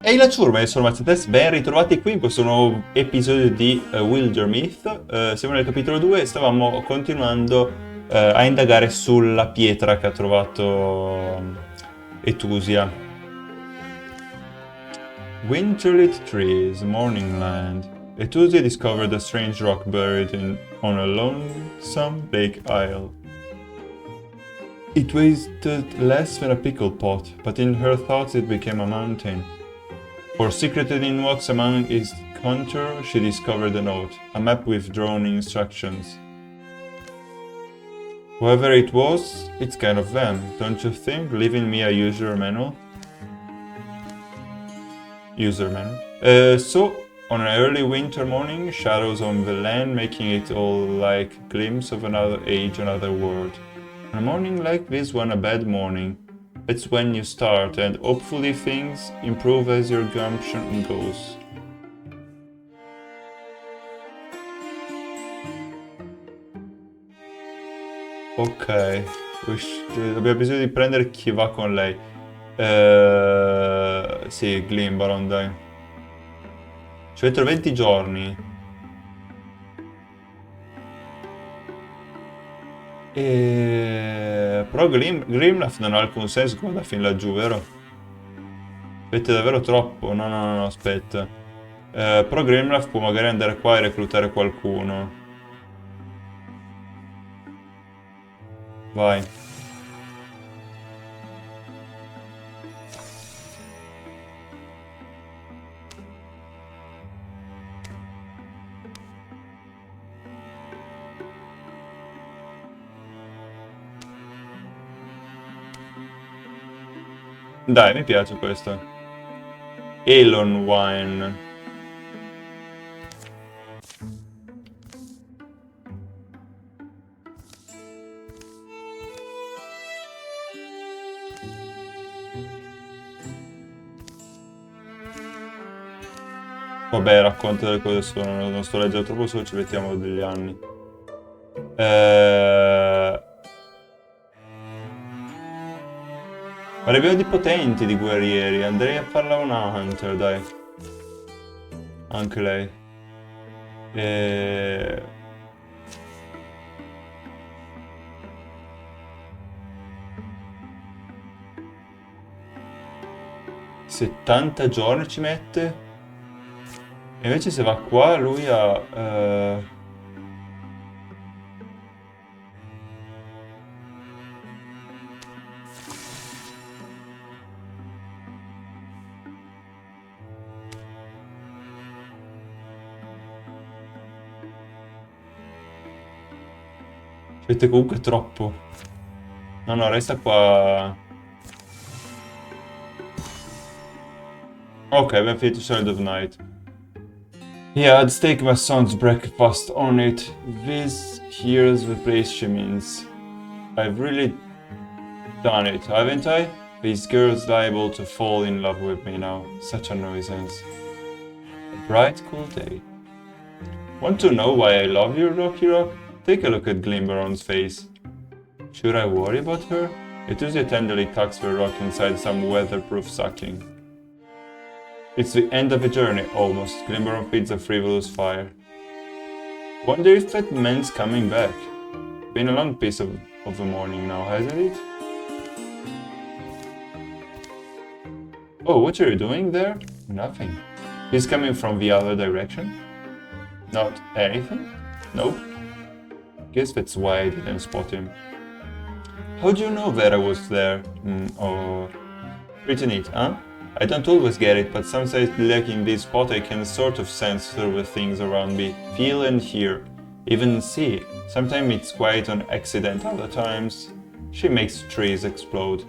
Ehi la ciurma, io sono Matsetes, ben ritrovati qui in questo nuovo episodio di Wildermyth. Siamo nel capitolo 2 e stavamo continuando a indagare sulla pietra che ha trovato Etusia. Winterlit trees, morning land. Etusia discovered a strange rock buried on a lonesome lake isle. It weighed less than a pickle pot, but in her thoughts it became a mountain. For secreted in what's among its contour, she discovered a note, a map with drawn instructions. Whoever it was, it's kind of them, don't you think? Leaving me a user manual. So, on an early winter morning, shadows on the land, making it all like a glimpse of another age, another world. On a morning like this one, a bad morning. It's when you start, and hopefully things improve as your gumption goes. Ok, abbiamo bisogno di prendere chi va con lei. Sì, Glimbaron, dai. Ci metto 20 giorni. Però Grimlath non ha alcun senso come da fin laggiù, vero? Aspetta davvero troppo. No, aspetta. Però Grimlath può magari andare qua e reclutare qualcuno. Vai. Dai, mi piace questo. Elonwaen. Vabbè, racconta delle cose sono, non sto leggendo troppo su, ci mettiamo degli anni. Ma ne abbiamo di potenti di guerrieri, andrei a farla una Hunter, dai. Anche lei. E... 70 giorni ci mette? E invece se va qua lui ha... Avete comunque troppo. No, resta qua. Ok, abbiamo finito Child of Night. Yeah, I'd stake my son's breakfast on it. This here's the place she means. I've really done it, haven't I? This girl's liable to fall in love with me now. Such a nuisance. A bright, cool day. Want to know why I love you, Rocky Rock? Take a look at Glimberon's face. Should I worry about her? Etusia tenderly tucks the rock inside some weatherproof sacking. It's the end of a journey, almost. Glimberon feeds a frivolous fire. Wonder if that man's coming back. Been a long piece of a morning now, hasn't it? Oh, what are you doing there? Nothing. He's coming from the other direction? Not anything? Nope. Guess that's why I didn't spot him. How do you know that I was there? Pretty neat, huh? I don't always get it, but sometimes like in this spot I can sort of sense through the things around me, feel and hear, even see. Sometimes it's quite an accident, other times she makes trees explode.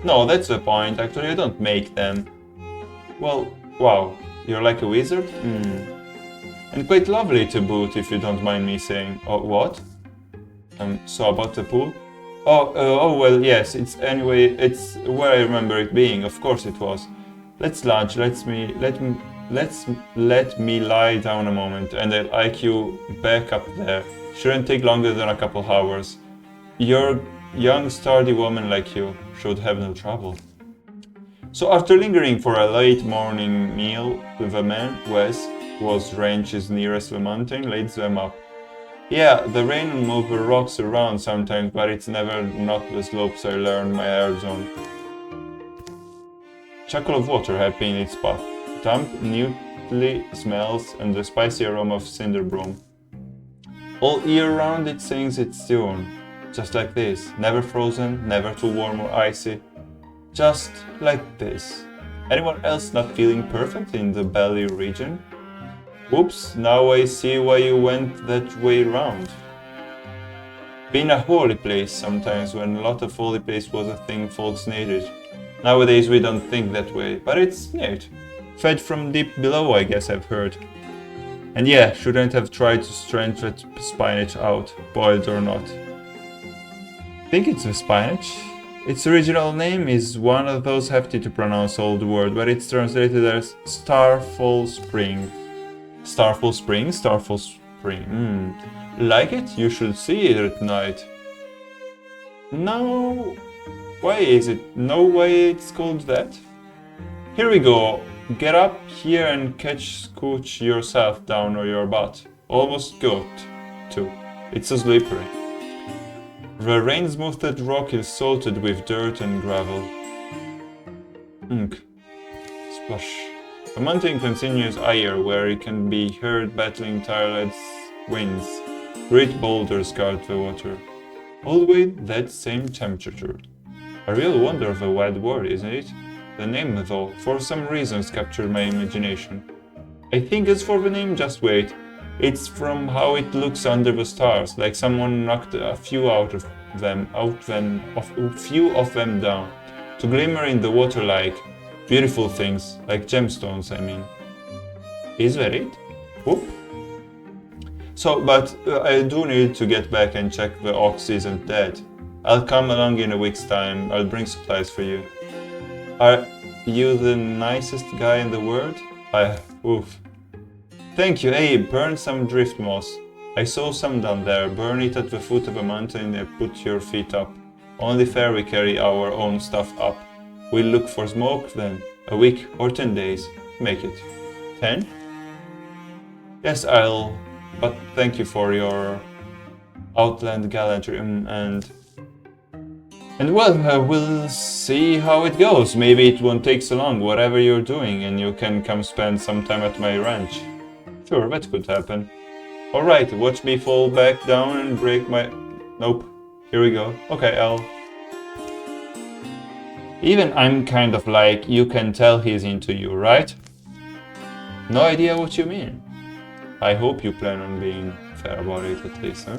No, that's the point, actually I don't make them. Well, wow, you're like a wizard? And quite lovely to boot, if you don't mind me saying. Oh, what? So about the pool? Oh, well, yes, it's where I remember it being, of course it was. Let's lunch, let me lie down a moment, and I'll hike you back up there. Shouldn't take longer than a couple hours. Your young, sturdy woman like you should have no trouble. So after lingering for a late morning meal with a man, Wes, whose ranch is nearest the mountain, leads them up. Yeah, the rain will move the rocks around sometimes, but it's never not the slopes I learned my airs on. Chuckle of water happy in its path. Damp, neutly smells and the spicy aroma of cinder broom. All year round it sings its tune, just like this, never frozen, never too warm or icy, just like this. Anyone else not feeling perfect in the belly region? Whoops, now I see why you went that way round. Been a holy place sometimes when a lot of holy place was a thing folks needed. Nowadays we don't think that way, but it's neat. Fed from deep below, I guess I've heard. And yeah, shouldn't have tried to stretch that spinach out, boiled or not. Think it's the spinach? Its original name is one of those hefty to pronounce old word, but it's translated as Starfall Spring. Starfall Spring? Starfall Spring. Like it? You should see it at night. No. Why is it? No way it's called that? Here we go. Get up here and scooch yourself down or your butt. Almost got to. It's so slippery. The rain-smoothed rock is salted with dirt and gravel. Splash. The mountain continues higher, where it can be heard battling tireless winds. Great boulders guard the water. Always that same temperature. A real wonder of a wide word, isn't it? The name, though, for some reasons captured my imagination. I think as for the name, just wait. It's from how it looks under the stars, like someone knocked a few of them down, to glimmer in the water like beautiful things, like gemstones, I mean. Is that it? Whoop. So, but I do need to get back and check the ox isn't dead. I'll come along in a week's time. I'll bring supplies for you. Are you the nicest guy in the world? Oof. Thank you. Hey, burn some drift moss. I saw some down there. Burn it at the foot of a mountain and put your feet up. Only fair we carry our own stuff up. We'll look for smoke then. A week or 10 days. Make it. 10? Yes, but thank you for your outland gallantry and well, we'll see how it goes. Maybe it won't take so long, whatever you're doing, and you can come spend some time at my ranch. Sure, that could happen. Alright, watch me fall back down and break my... Nope. Here we go. Okay, Even I'm kind of like, you can tell he's into you, right? No idea what you mean. I hope you plan on being fair about it at least, huh?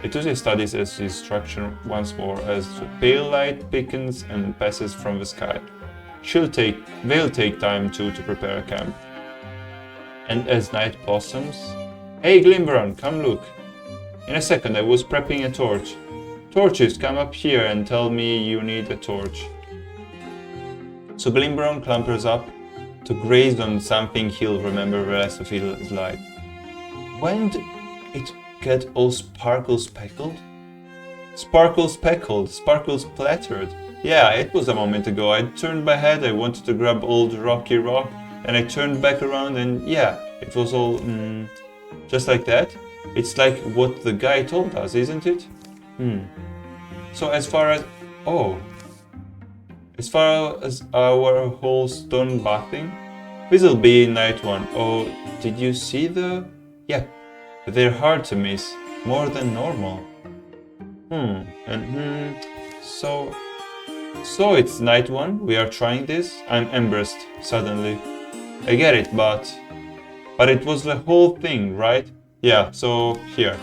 Etusia studies his instruction once more as the pale light beckons and passes from the sky. They'll take time too to prepare a camp. And as night blossoms... Hey Glimberon, come look! In a second I was prepping a torch. Torches, come up here and tell me you need a torch. So Glimberon clambers up to graze on something he'll remember the rest of his life. When did it get all sparkles speckled? Sparkles speckled, sparkles splattered. Yeah, it was a moment ago. I turned my head, I wanted to grab old rocky rock, and I turned back around and yeah, it was all just like that. It's like what the guy told us, isn't it? So as far as our whole stone bathing, this'll be night one. Oh, did you see the... Yeah, they're hard to miss, more than normal. So it's night one, we are trying this? I'm embarrassed, suddenly. I get it, but it was the whole thing, right? Yeah, so here.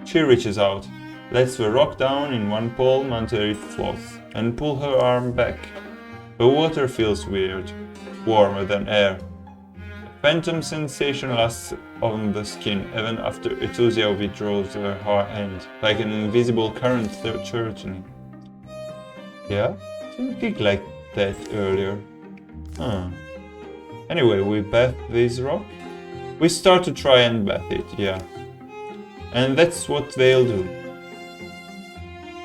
She reaches out, lets the rock down in one palm until it floats, and pull her arm back. The water feels weird, warmer than air. A phantom sensation lasts on the skin even after Etusia withdraws her hand, like an invisible current churning. Yeah? Didn't think like that earlier. Anyway, we bath this rock? We start to try and bath it, yeah. And that's what they'll do.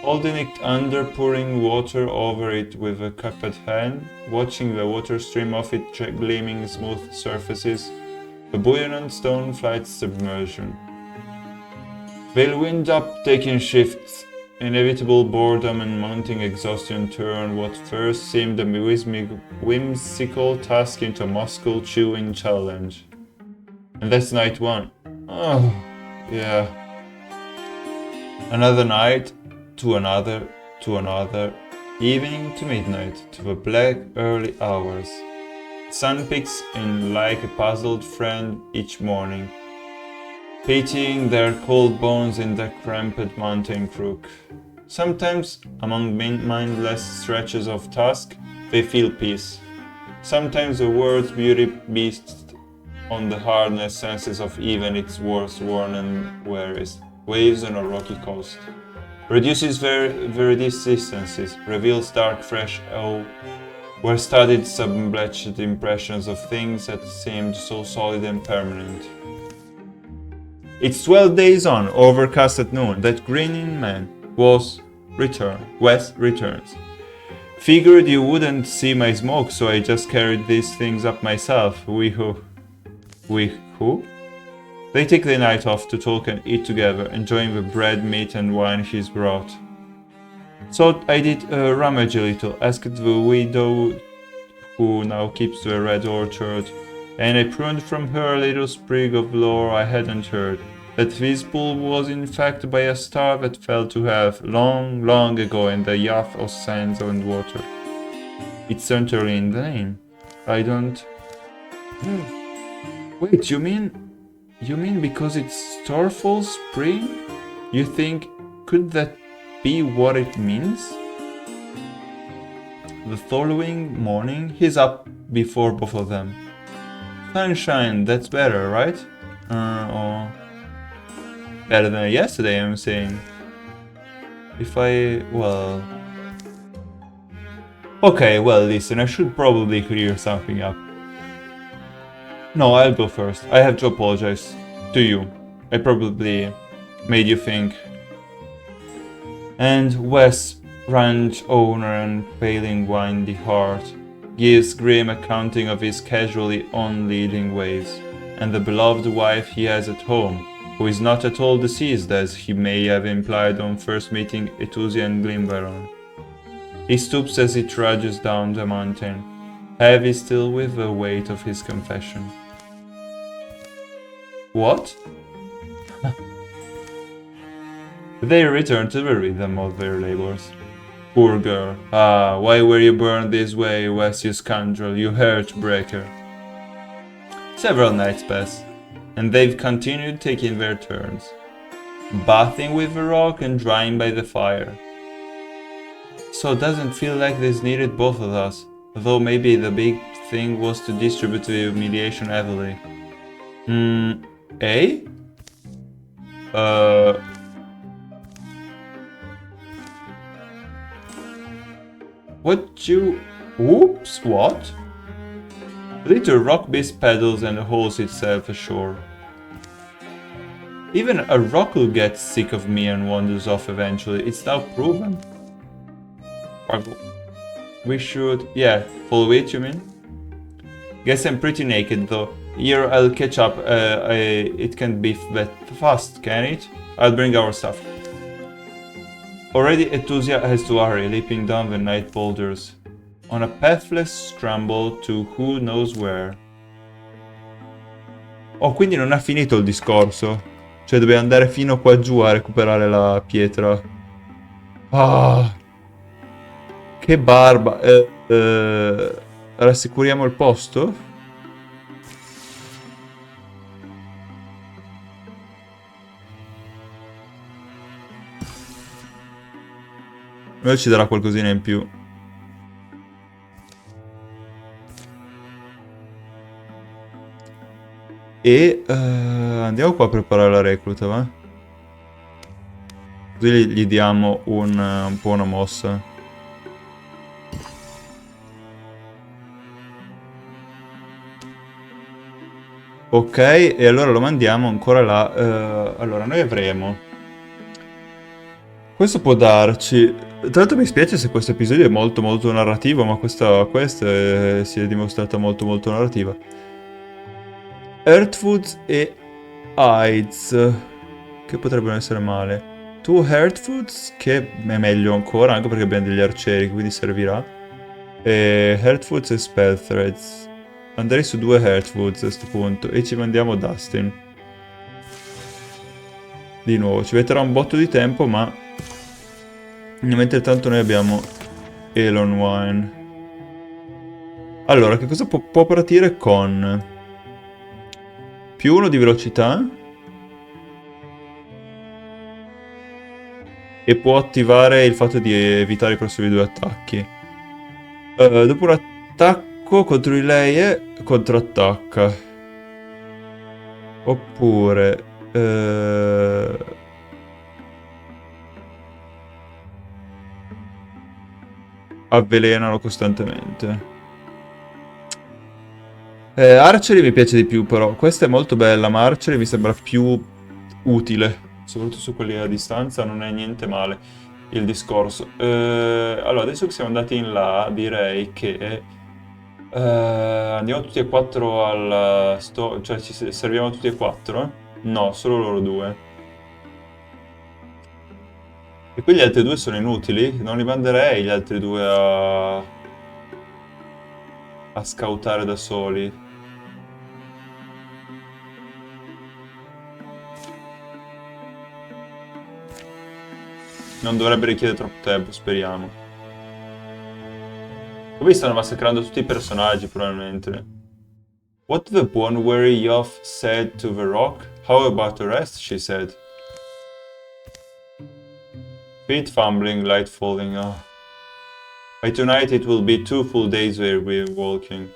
Holding it under, pouring water over it with a cupped hand, watching the water stream off its gleaming smooth surfaces, a buoyant stone flight submersion. They'll wind up taking shifts. Inevitable boredom and mounting exhaustion turn what first seemed a whimsical task into a muscle-chewing challenge. And that's night one. Oh, yeah. Another night, to another, evening to midnight, to the black early hours. Sun peeks in like a puzzled friend each morning, pitying their cold bones in the cramped mountain crook. Sometimes, among mindless stretches of task, they feel peace. Sometimes the world's beauty beats on the hardness senses of even its worst worn and weariest waves on a rocky coast. Reduces very distances, reveals dark fresh awe, where studied subbleached impressions of things that seemed so solid and permanent. It's 12 days on, overcast at noon, that grinning man Wes returns. Figured you wouldn't see my smoke, so I just carried these things up myself. We who? They take the night off to talk and eat together, enjoying the bread, meat and wine he's brought. So I did rummage a little, asked the widow who now keeps the red orchard, and I pruned from her a little sprig of lore I hadn't heard, that this pool was in fact by a star that fell to earth long, long ago in the yacht of sands and water. It's certainly in the name. I don't... Wait, you mean because it's Starfall Spring? You think, could that be what it means? The following morning, he's up before both of them. Sunshine, that's better, right? Or better than yesterday, I'm saying. Okay, well, listen, I should probably clear something up. No, I'll go first. I have to apologize to you. I probably made you think. And Wes, ranch owner and paling windy heart, gives grim accounting of his casually on-leading ways, and the beloved wife he has at home, who is not at all deceased as he may have implied on first meeting Etusia and Glimbaron. He stoops as he trudges down the mountain, heavy still with the weight of his confession. What? They return to the rhythm of their labors. Poor girl. Ah, why were you burned this way, Wes, you scoundrel, you heartbreaker? Several nights pass, and they've continued taking their turns, bathing with the rock and drying by the fire. So it doesn't feel like this needed both of us, though maybe the big thing was to distribute the humiliation heavily. Eh? Oops, what? The little rock beast pedals and hauls itself ashore. Even a rock will get sick of me and wanders off eventually, it's now proven. We should... yeah, follow it, you mean? Guess I'm pretty naked though. Here I'll catch up, it can't be that fast, can it? I'll bring our stuff. Already Etusia has to hurry, leaping down the night boulders, on a pathless scramble to who knows where. Oh, quindi non ha finito il discorso. Cioè deve andare fino qua giù a recuperare la pietra. Ah, che barba. Rassicuriamo il posto? Lui ci darà qualcosina in più. E andiamo qua a preparare la recluta, va? Così gli diamo un po' una mossa. Ok, e allora lo mandiamo ancora là. Allora, noi avremo Questo può darci... Tra l'altro mi spiace se questo episodio è molto molto narrativo, ma questa si è dimostrata molto molto narrativa. Earthfoods e Hides, che potrebbero essere male. 2 Heartfoods, che è meglio ancora, anche perché abbiamo degli arcieri, quindi servirà. E Heartfoods e Spell Threads. Andrei su 2 Heartfoods a questo punto e ci mandiamo Dustin. Di nuovo, ci metterà un botto di tempo, ma... mentre tanto noi abbiamo Elonwaen. Allora, che cosa può partire con? Più 1 di velocità. E può attivare il fatto di evitare i prossimi 2 attacchi. Dopo un attacco contro di lei e contrattacca. Oppure... avvelenano costantemente. Archery mi piace di più però. Questa è molto bella, ma Archery mi sembra più utile. Soprattutto su quelli a distanza non è niente male il discorso. Allora, adesso che siamo andati in là, direi che andiamo tutti e 4 al cioè ci serviamo tutti e 4? No, solo loro 2. E qui gli altri 2 sono inutili? Non li manderei gli altri 2 a scoutare da soli. Non dovrebbe richiedere troppo tempo, speriamo. Qui stanno massacrando tutti i personaggi, probabilmente. What the one weary Yoff said to the rock? How about the rest? She said. Feet fumbling, light falling. Oh. By tonight it will be 2 full days where we're walking.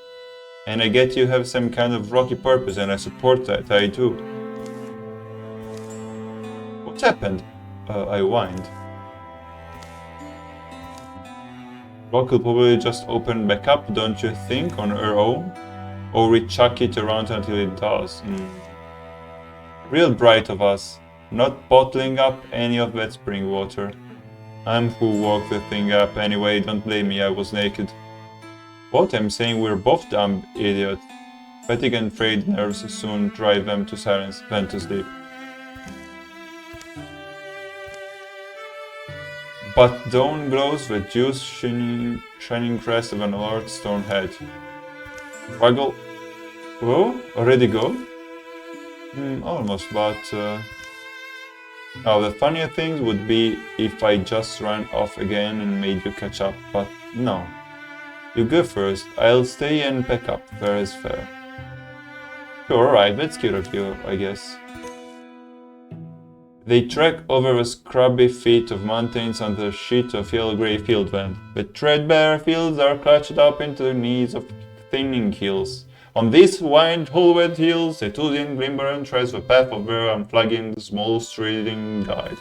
And I get you have some kind of rocky purpose and I support that, I do. What happened? I whined. Rock will probably just open back up, don't you think, on her own? Or we chuck it around until it does. Real bright of us, not bottling up any of that spring water. I'm who woke the thing up anyway, don't blame me, I was naked. What? I'm saying we're both dumb, idiot. Fatigue and frayed nerves soon drive them to silence, then to sleep. But dawn glows the juice shining crest of an alert stone head. Waggle. Oh, already go? Almost, but... Now, the funnier thing would be if I just ran off again and made you catch up, but no. You go first, I'll stay and pack up, fair is fair. Sure, alright, that's cute of you, I guess. They trek over the scrubby feet of mountains under a sheet of yellow-grey fieldland. The threadbare fields are clutched up into the knees of thinning hills. On these wide, whole-wet hills, a Tudian Glimmer treads the path of their unflagging, small-striding guide.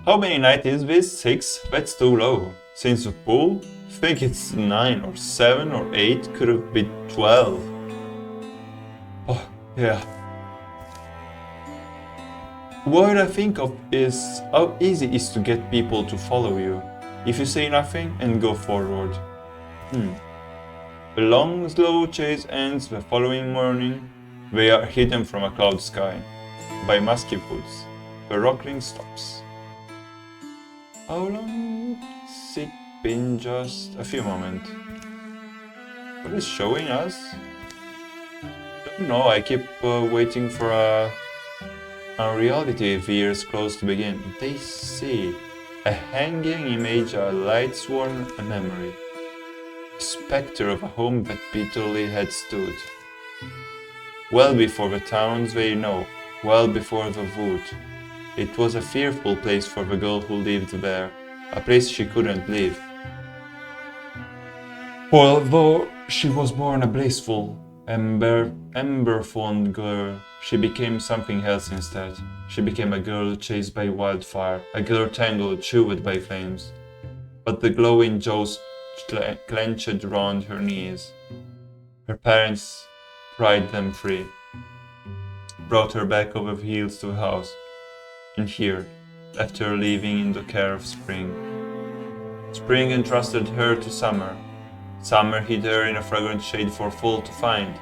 How many nights is this? 6? That's too low. Since the pool? Think it's 9 or 7 or 8, could have been 12. Oh, yeah. What I think of is how easy it is to get people to follow you, if you say nothing and go forward. The long, slow chase ends the following morning. They are hidden from a cloud sky. By musky woods, the rockling stops. How long has it been? Just a few moments. What is showing us? Don't know, I keep waiting for a reality veers close to begin. They see a hanging image, a light-sworn memory. A spectre of a home that bitterly had stood. Well before the towns they know, well before the wood. It was a fearful place for the girl who lived there, a place she couldn't leave. Although she was born a blissful, ember-fond girl, she became something else instead. She became a girl chased by wildfire, a girl tangled, chewed by flames. But the glowing jaws clenched round her knees. Her parents pried them free, brought her back over the hills to the house. And here, left her living in the care of Spring. Spring entrusted her to Summer. Summer hid her in a fragrant shade for Fall to find.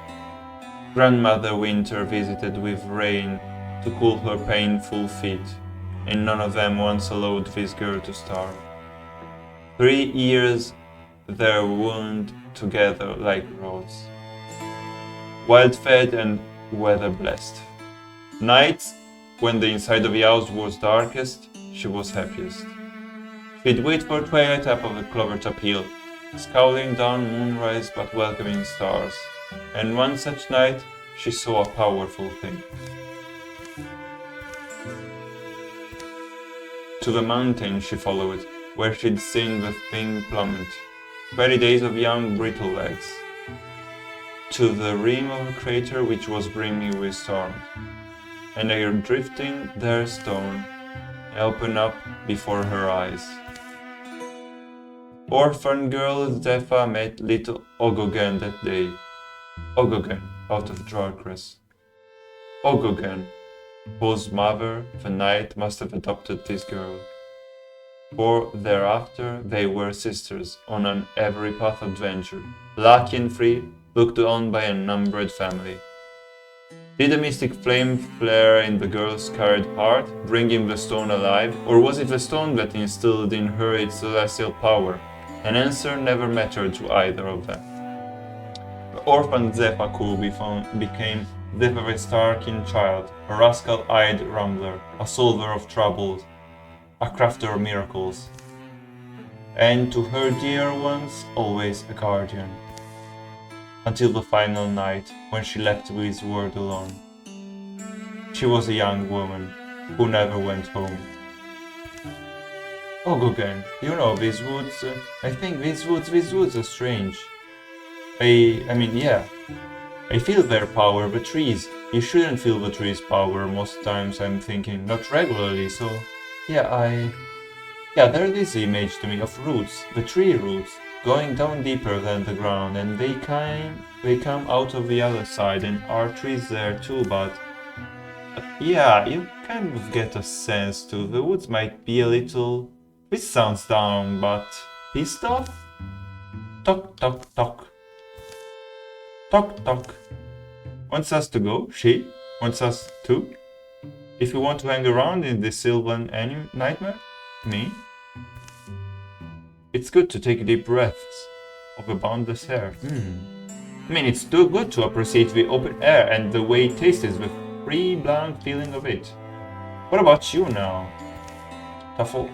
Grandmother Winter visited with rain to cool her painful feet, and none of them once allowed this girl to starve. 3 years they wound together like rose, wild-fed and weather-blessed. Nights, when the inside of the house was darkest, she was happiest. She'd wait for twilight up of the clover-top hill, scowling down moonrise but welcoming stars, and one such night she saw a powerful thing. To the mountain she followed, where she'd seen the thing plummet, 20 days of young brittle legs, to the rim of a crater which was brimming with storm, and a drifting there stone opened up before her eyes. Orphan girl Zepha met little Ogogen that day. Ogogen, out of darkness. Ogogen, whose mother, the night, must have adopted this girl. For thereafter they were sisters on an every path adventure, lucky and free, looked on by an unbred family. Did a mystic flame flare in the girl's scarred heart, bringing the stone alive, or was it the stone that instilled in her its celestial power? An answer never mattered to either of them. The orphan Zepha became Zepha the Starkin child, a rascal-eyed rambler, a solver of troubles, a crafter of miracles, and to her dear ones always a guardian. Until the final night, when she left this world alone. She was a young woman who never went home. Ogogen, you know these woods, I think these woods are strange. I mean, yeah, I feel their power, the trees. You shouldn't feel the trees' power most times, I'm thinking, not regularly, so yeah, there's this image to me of roots, the tree roots, going down deeper than the ground, and they come out of the other side, and are trees there too, but yeah, you kind of get a sense too, the woods might be a little, this sounds down, but pissed off? Tock, tock, tock. Tock, tock. Wants us to go? She wants us to? If you want to hang around in this Sylvan nightmare? Me? It's good to take deep breaths of a boundless air. I mean, it's too good to appreciate the open air and the way it tastes, the free, blank feeling of it. What about you now? Taffel?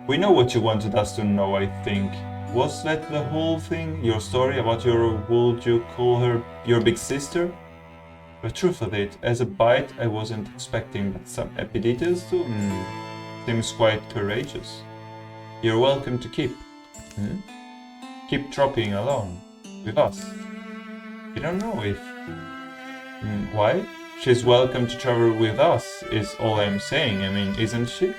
We know what you wanted us to know, I think. Was that the whole thing? Your story about your, would you call her your big sister? The truth of it, as a bite I wasn't expecting, but some epi details too? Seems quite courageous. You're welcome to keep. Keep dropping along with us. I don't know if... why? She's welcome to travel with us, is all I'm saying, I mean, isn't she?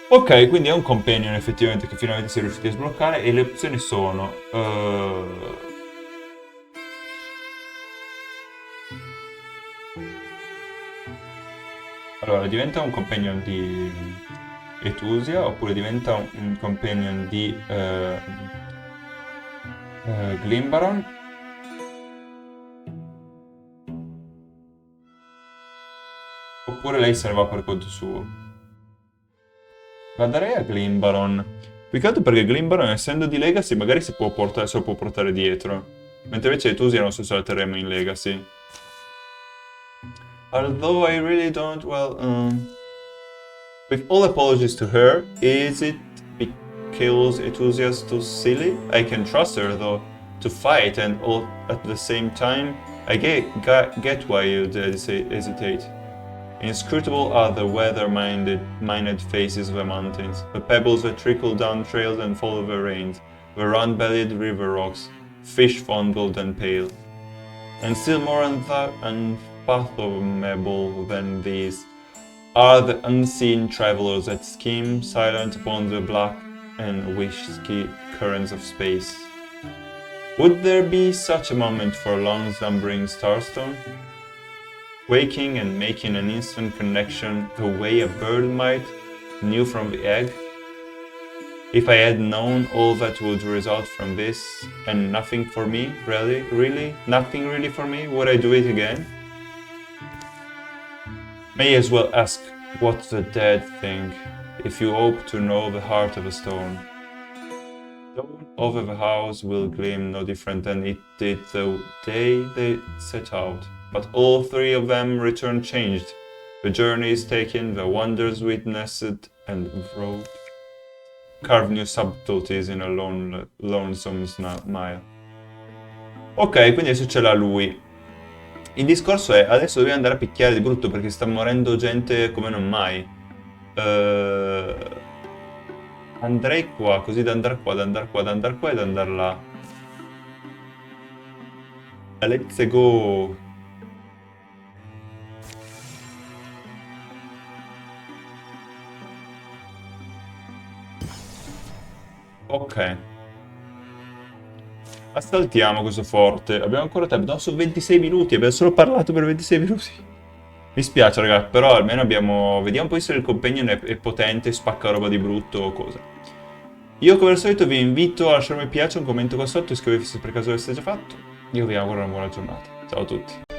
Ok, quindi è un companion effettivamente che finalmente si è riusciti a sbloccare e le opzioni sono... Allora, diventa un companion di Etusia oppure diventa un companion di Glimbaron. Oppure lei se ne va per conto suo. La darei a Glimbaron. Più che altro perché Glimbaron, essendo di Legacy, magari se lo può portare dietro. Mentre invece Etusia non so se la terremo in Legacy. Although I really don't, well, with all apologies to her, is it because Etusia's too silly? I can trust her though, to fight, and all at the same time, I get why you'd hesitate. Inscrutable are the weather-minded faces of the mountains, the pebbles that trickle down trails and follow the rains, the round-bellied river rocks, fish fondled and pale. And still more unfathomable than these are the unseen travelers that skim silent upon the black and whisky currents of space. Would there be such a moment for long slumbering Starstone? Waking and making an instant connection the way a bird might, new from the egg. If I had known all that would result from this, and nothing for me, really, nothing really for me, would I do it again? May as well ask what the dead think, if you hope to know the heart of a stone. Stone over the house will gleam no different than it did the day they set out, but all three of them return changed. The journeys taken, the wonders witnessed, and wrote. Carve new subtleties in a lonesome smile. Ok, quindi adesso ce l'ha lui. Il discorso è, adesso dobbiamo andare a picchiare di brutto perché sta morendo gente come non mai. Andrei qua, così da andare qua, da andare qua, da andare qua e da andare là. Let's go! Ok. Assaltiamo questo forte. Abbiamo ancora tempo. No, sono 26 minuti. Abbiamo solo parlato per 26 minuti. Mi spiace, ragazzi, però almeno abbiamo... Vediamo poi se il companion è potente, spacca roba di brutto o cosa. Io, come al solito, vi invito a lasciarmi mi piace, un commento qua sotto, iscrivetevi se per caso l'avete già fatto. Io vi auguro una buona giornata. Ciao a tutti.